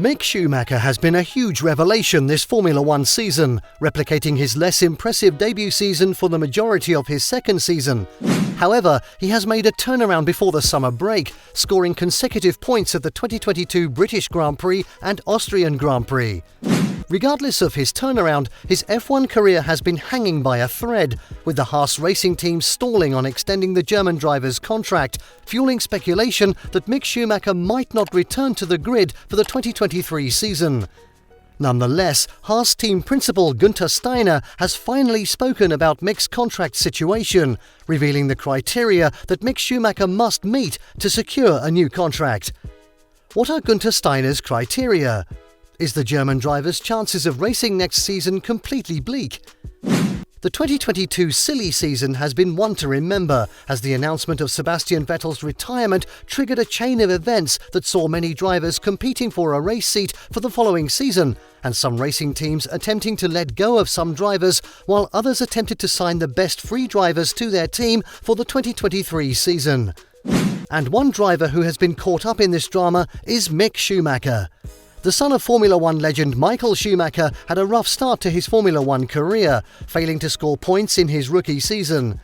Mick Schumacher has been a huge revelation this Formula One season, replicating his less impressive debut season for the majority of his second season. However, he has made a turnaround before the summer break, scoring consecutive points at the 2022 British Grand Prix and Austrian Grand Prix. Regardless of his turnaround, his F1 career has been hanging by a thread, with the Haas Racing team stalling on extending the German driver's contract, fueling speculation that Mick Schumacher might not return to the grid for the 2023 season. Nonetheless, Haas team principal Guenther Steiner has finally spoken about Mick's contract situation, revealing the criteria that Mick Schumacher must meet to secure a new contract. What are Guenther Steiner's criteria? Is the German driver's chances of racing next season completely bleak? The 2022 silly season has been one to remember, as the announcement of Sebastian Vettel's retirement triggered a chain of events that saw many drivers competing for a race seat for the following season, and some racing teams attempting to let go of some drivers, while others attempted to sign the best free drivers to their team for the 2023 season. And one driver who has been caught up in this drama is Mick Schumacher. The son of Formula One legend Michael Schumacher had a rough start to his Formula One career, failing to score points in his rookie season.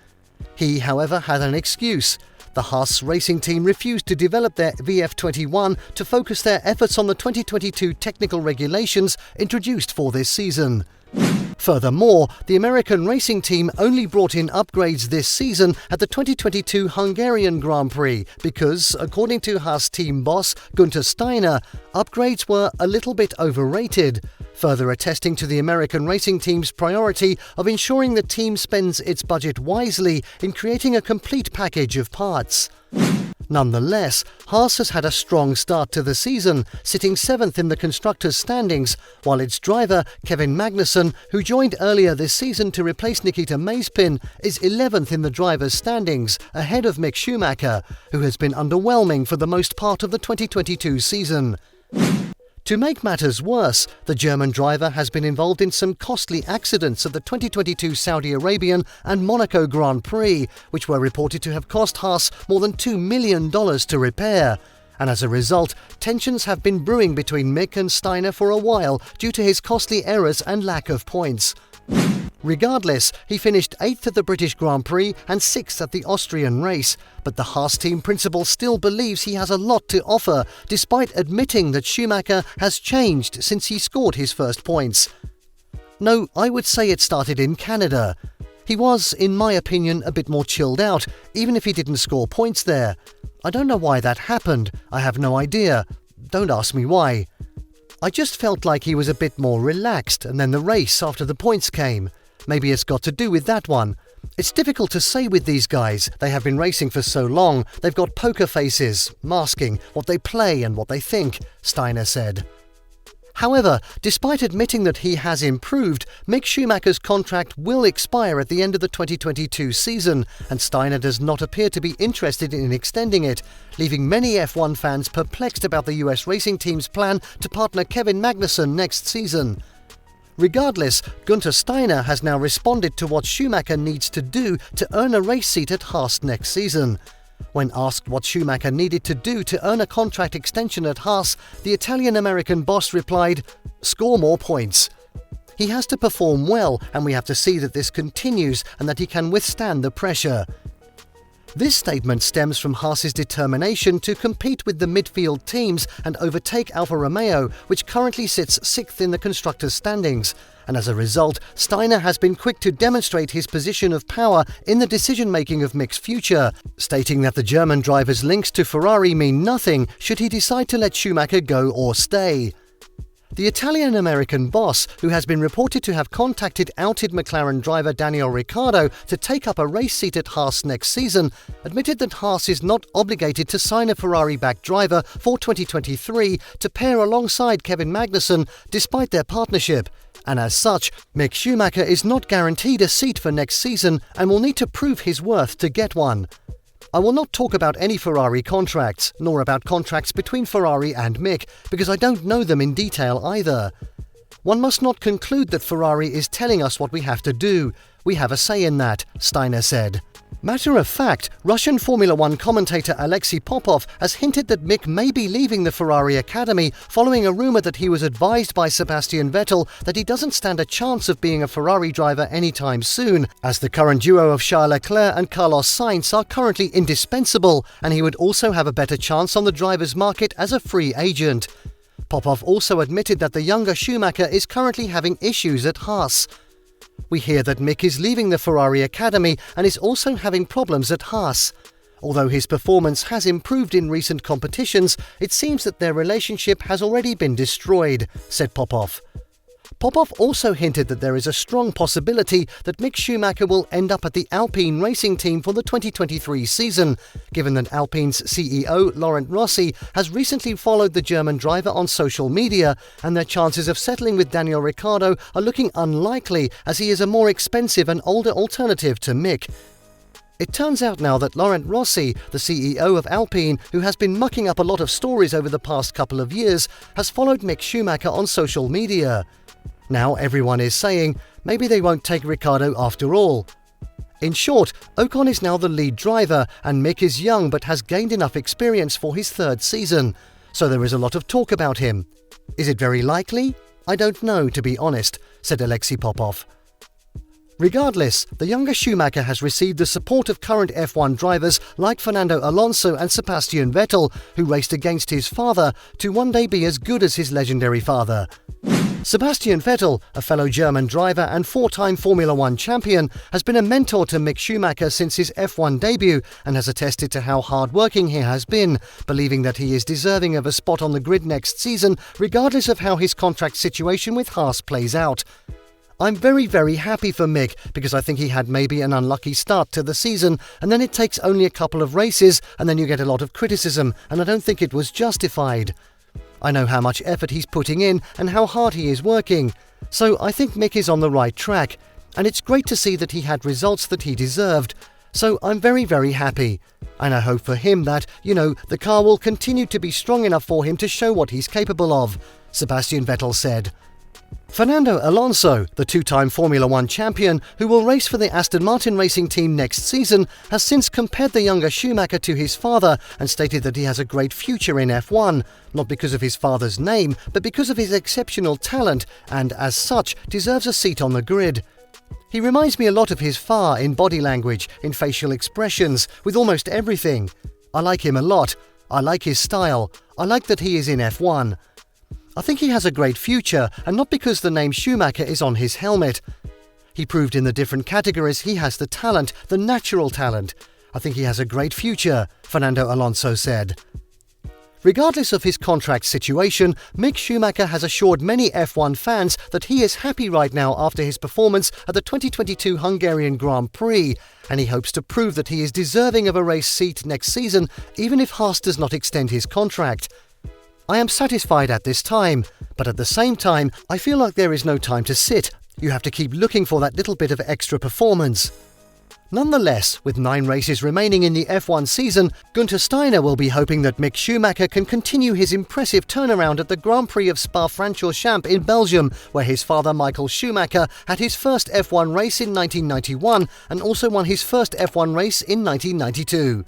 He, however, had an excuse. The Haas Racing team refused to develop their VF21 to focus their efforts on the 2022 technical regulations introduced for this season. Furthermore, the American racing team only brought in upgrades this season at the 2022 Hungarian Grand Prix because, according to Haas team boss Guenther Steiner, upgrades were a little bit overrated, further attesting to the American racing team's priority of ensuring the team spends its budget wisely in creating a complete package of parts. Nonetheless, Haas has had a strong start to the season, sitting 7th in the constructors' standings, while its driver, Kevin Magnussen, who joined earlier this season to replace Nikita Mazepin, is 11th in the drivers' standings, ahead of Mick Schumacher, who has been underwhelming for the most part of the 2022 season. To make matters worse, the German driver has been involved in some costly accidents at the 2022 Saudi Arabian and Monaco Grand Prix, which were reported to have cost Haas more than $2 million to repair. And as a result, tensions have been brewing between Mick and Steiner for a while due to his costly errors and lack of points. Regardless, he finished 8th at the British Grand Prix and 6th at the Austrian race, but the Haas team principal still believes he has a lot to offer, despite admitting that Schumacher has changed since he scored his first points. No, I would say it started in Canada. He was, in my opinion, a bit more chilled out, even if he didn't score points there. I don't know why that happened. I have no idea. Don't ask me why. I just felt like he was a bit more relaxed, and then the race after the points came. Maybe it's got to do with that one. It's difficult to say with these guys. They have been racing for so long, they've got poker faces, masking what they play and what they think, Steiner said. However, despite admitting that he has improved, Mick Schumacher's contract will expire at the end of the 2022 season, and Steiner does not appear to be interested in extending it, leaving many F1 fans perplexed about the US racing team's plan to partner Kevin Magnussen next season. Regardless, Guenther Steiner has now responded to what Schumacher needs to do to earn a race seat at Haas next season. When asked what Schumacher needed to do to earn a contract extension at Haas, the Italian-American boss replied, "Score more points." He has to perform well, and we have to see that this continues and that he can withstand the pressure. This statement stems from Haas's determination to compete with the midfield teams and overtake Alfa Romeo, which currently sits 6th in the constructors' standings. And as a result, Steiner has been quick to demonstrate his position of power in the decision-making of Mick's future, stating that the German driver's links to Ferrari mean nothing should he decide to let Schumacher go or stay. The Italian-American boss, who has been reported to have contacted outed McLaren driver Daniel Ricciardo to take up a race seat at Haas next season, admitted that Haas is not obligated to sign a Ferrari-backed driver for 2023 to pair alongside Kevin Magnussen despite their partnership. And as such, Mick Schumacher is not guaranteed a seat for next season and will need to prove his worth to get one. I will not talk about any Ferrari contracts, nor about contracts between Ferrari and Mick, because I don't know them in detail either. One must not conclude that Ferrari is telling us what we have to do. We have a say in that, Steiner said. Matter of fact, Russian Formula One commentator Alexei Popov has hinted that Mick may be leaving the Ferrari Academy following a rumour that he was advised by Sebastian Vettel that he doesn't stand a chance of being a Ferrari driver anytime soon, as the current duo of Charles Leclerc and Carlos Sainz are currently indispensable, and he would also have a better chance on the drivers' market as a free agent. Popov also admitted that the younger Schumacher is currently having issues at Haas. We hear that Mick is leaving the Ferrari Academy and is also having problems at Haas. Although his performance has improved in recent competitions, it seems that their relationship has already been destroyed, said Popov. Popov also hinted that there is a strong possibility that Mick Schumacher will end up at the Alpine racing team for the 2023 season, given that Alpine's CEO, Laurent Rossi, has recently followed the German driver on social media, and their chances of settling with Daniel Ricciardo are looking unlikely, as he is a more expensive and older alternative to Mick. It turns out now that Laurent Rossi, the CEO of Alpine, who has been mucking up a lot of stories over the past couple of years, has followed Mick Schumacher on social media. Now everyone is saying maybe they won't take Ricciardo after all. In short, Ocon is now the lead driver and Mick is young but has gained enough experience for his third season, so there is a lot of talk about him. Is it very likely? I don't know, to be honest, said Alexei Popov. Regardless, the younger Schumacher has received the support of current F1 drivers like Fernando Alonso and Sebastian Vettel, who raced against his father, to one day be as good as his legendary father. Sebastian Vettel, a fellow German driver and four-time Formula One champion, has been a mentor to Mick Schumacher since his F1 debut and has attested to how hard-working he has been, believing that he is deserving of a spot on the grid next season, regardless of how his contract situation with Haas plays out. I'm very happy for Mick because I think he had maybe an unlucky start to the season, and then it takes only a couple of races and then you get a lot of criticism, and I don't think it was justified. I know how much effort he's putting in and how hard he is working, so I think Mick is on the right track, and it's great to see that he had results that he deserved, so I'm very happy. And I hope for him that, the car will continue to be strong enough for him to show what he's capable of, Sebastian Vettel said. Fernando Alonso, the two-time Formula One champion who will race for the Aston Martin racing team next season, has since compared the younger Schumacher to his father and stated that he has a great future in F1, not because of his father's name, but because of his exceptional talent and, as such, deserves a seat on the grid. He reminds me a lot of his father in body language, in facial expressions, with almost everything. I like him a lot. I like his style. I like that he is in F1. I think he has a great future, and not because the name Schumacher is on his helmet. He proved in the different categories he has the talent, the natural talent. I think he has a great future, Fernando Alonso said. Regardless of his contract situation, Mick Schumacher has assured many F1 fans that he is happy right now after his performance at the 2022 Hungarian Grand Prix, and he hopes to prove that he is deserving of a race seat next season, even if Haas does not extend his contract. I am satisfied at this time, but at the same time, I feel like there is no time to sit. You have to keep looking for that little bit of extra performance. Nonetheless, with 9 races remaining in the F1 season, Guenther Steiner will be hoping that Mick Schumacher can continue his impressive turnaround at the Grand Prix of Spa-Francorchamps in Belgium, where his father Michael Schumacher had his first F1 race in 1991 and also won his first F1 race in 1992.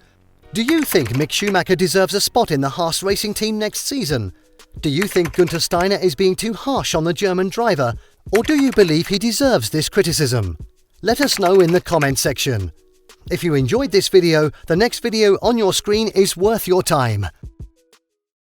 Do you think Mick Schumacher deserves a spot in the Haas Racing team next season? Do you think Guenther Steiner is being too harsh on the German driver? Or do you believe he deserves this criticism? Let us know in the comment section. If you enjoyed this video, the next video on your screen is worth your time.